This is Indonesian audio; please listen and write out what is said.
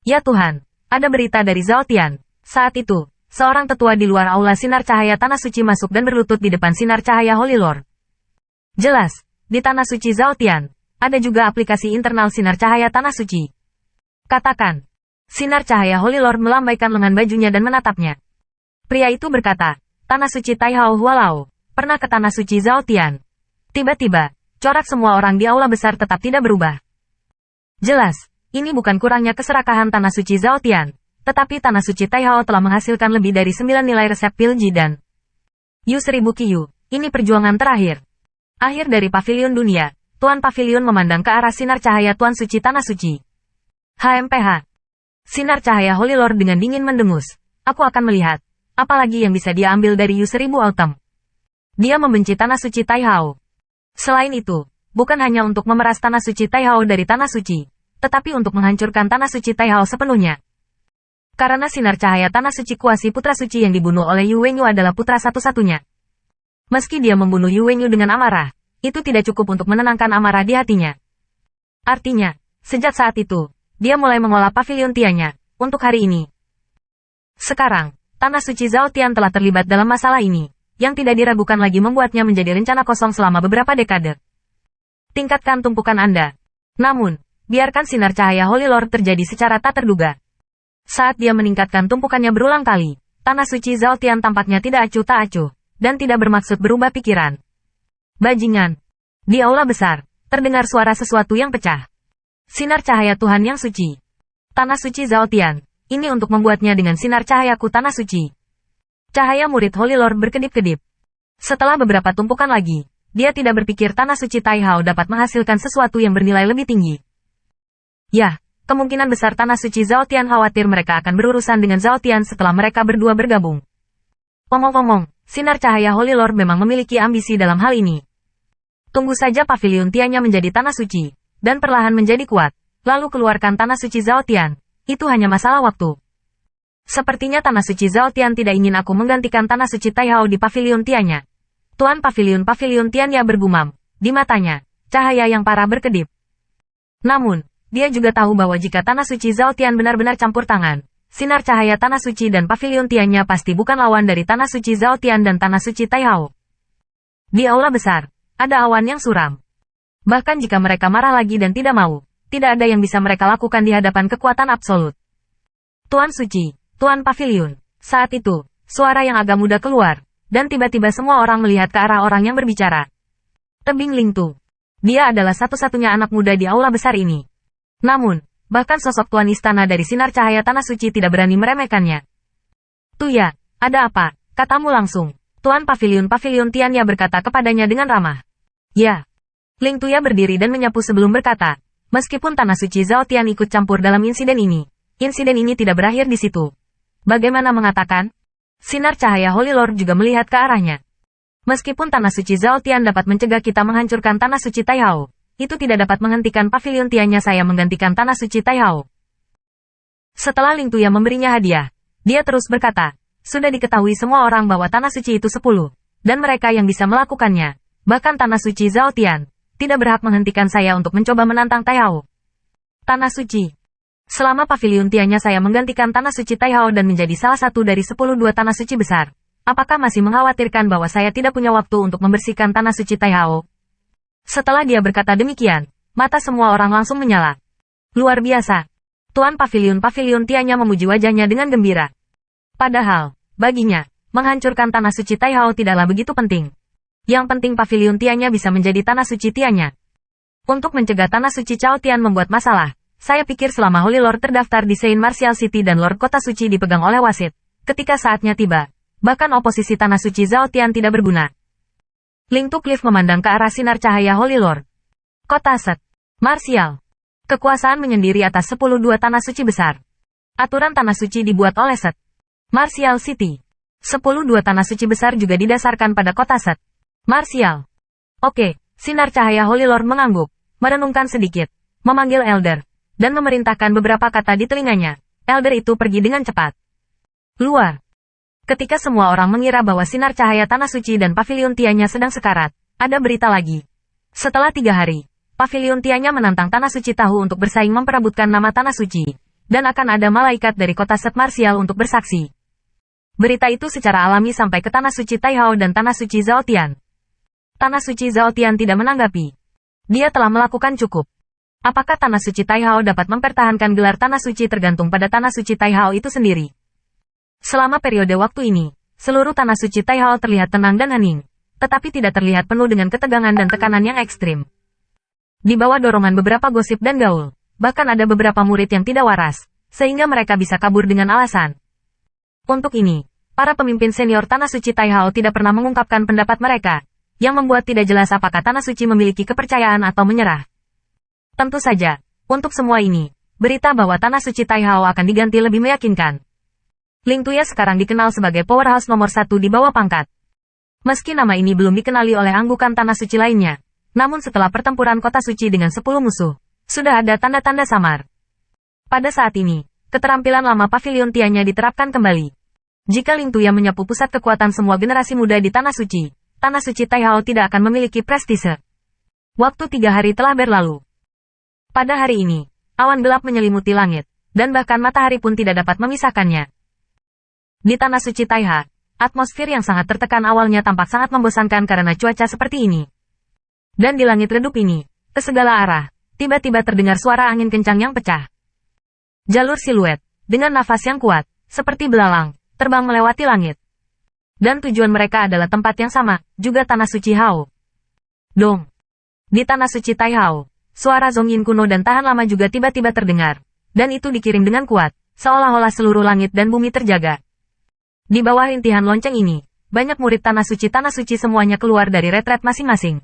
Ya Tuhan, ada berita dari Zhao Tian. Saat itu, seorang tetua di luar aula sinar cahaya tanah suci masuk dan berlutut di depan sinar cahaya Holy Lord. Jelas, di tanah suci Zhao Tian, ada juga aplikasi internal sinar cahaya tanah suci. Katakan. Sinar cahaya Holy Lord melambaikan lengan bajunya dan menatapnya. Pria itu berkata, tanah suci Taihao Hualao, pernah ke tanah suci Zhao Tian. Tiba-tiba, corak semua orang di aula besar tetap tidak berubah. Jelas, ini bukan kurangnya keserakahan tanah suci Zhao Tian, tetapi tanah suci Taihao telah menghasilkan lebih dari 9 nilai resep pil Ji dan Yu 1000 Qiyu. Ini perjuangan terakhir. Akhir dari pavilion dunia, Tuan Pavilion memandang ke arah sinar cahaya Tuan Suci Tanah Suci. HMPH. Sinar cahaya Holy Lord dengan dingin mendengus. Aku akan melihat, apalagi yang bisa dia ambil dari Yu 1000 Autumn. Dia membenci tanah suci Taihao. Selain itu, bukan hanya untuk memeras tanah suci Taihao dari tanah suci, tetapi untuk menghancurkan tanah suci Taihao sepenuhnya. Karena sinar cahaya tanah suci Kuasi putra suci yang dibunuh oleh Yu Wenyu adalah putra satu-satunya. Meski dia membunuh Yu Wenyu dengan amarah, itu tidak cukup untuk menenangkan amarah di hatinya. Artinya, sejak saat itu, dia mulai mengolah pavilion Tianya untuk hari ini. Sekarang, tanah suci Zhao Tian telah terlibat dalam masalah ini, yang tidak diragukan lagi membuatnya menjadi rencana kosong selama beberapa dekade. Tingkatkan tumpukan Anda. Namun, biarkan sinar cahaya Holy Lord terjadi secara tak terduga. Saat dia meningkatkan tumpukannya berulang kali, tanah suci Zhao Tian tampaknya tidak acuh tak acuh, dan tidak bermaksud berubah pikiran. Bajingan. Di aula besar, terdengar suara sesuatu yang pecah. Sinar cahaya Tuhan yang suci. Tanah suci Zhao Tian, ini untuk membuatnya dengan sinar cahayaku tanah suci. Cahaya murid Holy Lord berkedip-kedip. Setelah beberapa tumpukan lagi, dia tidak berpikir tanah suci Taihao dapat menghasilkan sesuatu yang bernilai lebih tinggi. Ya, kemungkinan besar tanah suci Zhao Tian khawatir mereka akan berurusan dengan Zhao Tian setelah mereka berdua bergabung. Omong-omong, sinar cahaya Holy Lord memang memiliki ambisi dalam hal ini. Tunggu saja pavilion Tianya menjadi tanah suci, dan perlahan menjadi kuat, lalu keluarkan tanah suci Zhao Tian. Itu hanya masalah waktu. Sepertinya tanah suci Zhao Tian tidak ingin aku menggantikan tanah suci Taihao di pavilion Tianya. Tuan pavilion Tianya bergumam. Di matanya, cahaya yang parah berkedip. Namun, dia juga tahu bahwa jika tanah suci Zhao Tian benar-benar campur tangan, sinar cahaya tanah suci dan pavilion Tianya pasti bukan lawan dari tanah suci Zhao Tian dan tanah suci Taihao. Di aula besar, ada awan yang suram. Bahkan jika mereka marah lagi dan tidak mau, tidak ada yang bisa mereka lakukan di hadapan kekuatan absolut. Tuan Suci, Tuan Pavilion. Saat itu, suara yang agak muda keluar, dan tiba-tiba semua orang melihat ke arah orang yang berbicara. Tebing Lingtu. Dia adalah satu-satunya anak muda di aula besar ini. Namun, bahkan sosok Tuan Istana dari sinar cahaya tanah suci tidak berani meremehkannya. Tuya, ada apa? Katamu langsung. Tuan Pavilion Tianya berkata kepadanya dengan ramah. Ya. Ling Tuya berdiri dan menyapu sebelum berkata, meskipun tanah suci Zhao Tian ikut campur dalam insiden ini tidak berakhir di situ. Bagaimana mengatakan? Sinar cahaya Holy Lord juga melihat ke arahnya. Meskipun tanah suci Zhao Tian dapat mencegah kita menghancurkan tanah suci Taihao, itu tidak dapat menghentikan pavilion Tianya saya menggantikan tanah suci Taihao. Setelah Ling Tuya memberinya hadiah, dia terus berkata, sudah diketahui semua orang bahwa tanah suci itu 10, dan mereka yang bisa melakukannya, bahkan tanah suci Zhao Tian, tidak berhak menghentikan saya untuk mencoba menantang Taihao. Tanah suci. Selama pavilion Tianya saya menggantikan tanah suci Taihao dan menjadi salah satu dari 10 tanah suci besar, apakah masih mengkhawatirkan bahwa saya tidak punya waktu untuk membersihkan tanah suci Taihao? Setelah dia berkata demikian, mata semua orang langsung menyala. Luar biasa. Tuan Pavilion Tianya memuji wajahnya dengan gembira. Padahal, baginya, menghancurkan tanah suci Taihao tidaklah begitu penting. Yang penting pavilion Tianya bisa menjadi tanah suci Tianya. Untuk mencegah tanah suci Chao Tian membuat masalah, saya pikir selama Holy Lord terdaftar di Saint Martial City dan Lord Kota Suci dipegang oleh wasit, ketika saatnya tiba, bahkan oposisi tanah suci Zhao Tian tidak berguna. Ling Tu Cliff memandang ke arah sinar cahaya Holy Lord. Kota Set. Martial. Kekuasaan menyendiri atas 10 tanah suci besar. Aturan tanah suci dibuat oleh Set. Martial City. 10 tanah suci besar juga didasarkan pada kota Set. Martial. Oke, sinar cahaya Holy Lord mengangguk, merenungkan sedikit, memanggil Elder, dan memerintahkan beberapa kata di telinganya. Elder itu pergi dengan cepat. Luar. Ketika semua orang mengira bahwa sinar cahaya tanah suci dan pavilion Tianya sedang sekarat, ada berita lagi. Setelah 3 hari, pavilion Tianya menantang tanah suci tahu untuk bersaing memperebutkan nama tanah suci. dan akan ada malaikat dari kota Set Martial untuk bersaksi. Berita itu secara alami sampai ke Tanah Suci Taihao dan Tanah Suci Zhaotian. Tanah Suci Zhaotian tidak menanggapi. Dia telah melakukan cukup. Apakah Tanah Suci Taihao dapat mempertahankan gelar Tanah Suci tergantung pada Tanah Suci Taihao itu sendiri. Selama periode waktu ini, seluruh Tanah Suci Taihao terlihat tenang dan hening, tetapi tidak terlihat penuh dengan ketegangan dan tekanan yang ekstrim. Di bawah dorongan beberapa gosip dan gaul, bahkan ada beberapa murid yang tidak waras, sehingga mereka bisa kabur dengan alasan. Untuk ini, para pemimpin senior Tanah Suci Taihao tidak pernah mengungkapkan pendapat mereka, yang membuat tidak jelas apakah Tanah Suci memiliki kepercayaan atau menyerah. Tentu saja, untuk semua ini, berita bahwa Tanah Suci Taihao akan diganti lebih meyakinkan. Ling Tuya sekarang dikenal sebagai powerhouse nomor 1 di bawah pangkat. Meski nama ini belum dikenali oleh anggukan Tanah Suci lainnya, namun setelah pertempuran Kota Suci dengan 10 musuh, sudah ada tanda-tanda samar. Pada saat ini, keterampilan lama Pavilion Tianya diterapkan kembali. Jika Ling Tuya menyapu pusat kekuatan semua generasi muda di Tanah Suci Taihao tidak akan memiliki prestise. Waktu 3 hari telah berlalu. Pada hari ini, awan gelap menyelimuti langit, dan bahkan matahari pun tidak dapat memisahkannya. Di Tanah Suci Taiha, atmosfer yang sangat tertekan awalnya tampak sangat membosankan karena cuaca seperti ini. Dan di langit redup ini, ke segala arah, tiba-tiba terdengar suara angin kencang yang pecah. Jalur siluet, dengan nafas yang kuat, seperti belalang, terbang melewati langit. Dan tujuan mereka adalah tempat yang sama, juga Tanah Suci Hao. Dong. Di Tanah Suci Taihao, suara zongyin kuno dan tahan lama juga tiba-tiba terdengar. Dan itu dikirim dengan kuat, seolah-olah seluruh langit dan bumi terjaga. Di bawah rintihan lonceng ini, banyak murid Tanah Suci semuanya keluar dari retret masing-masing.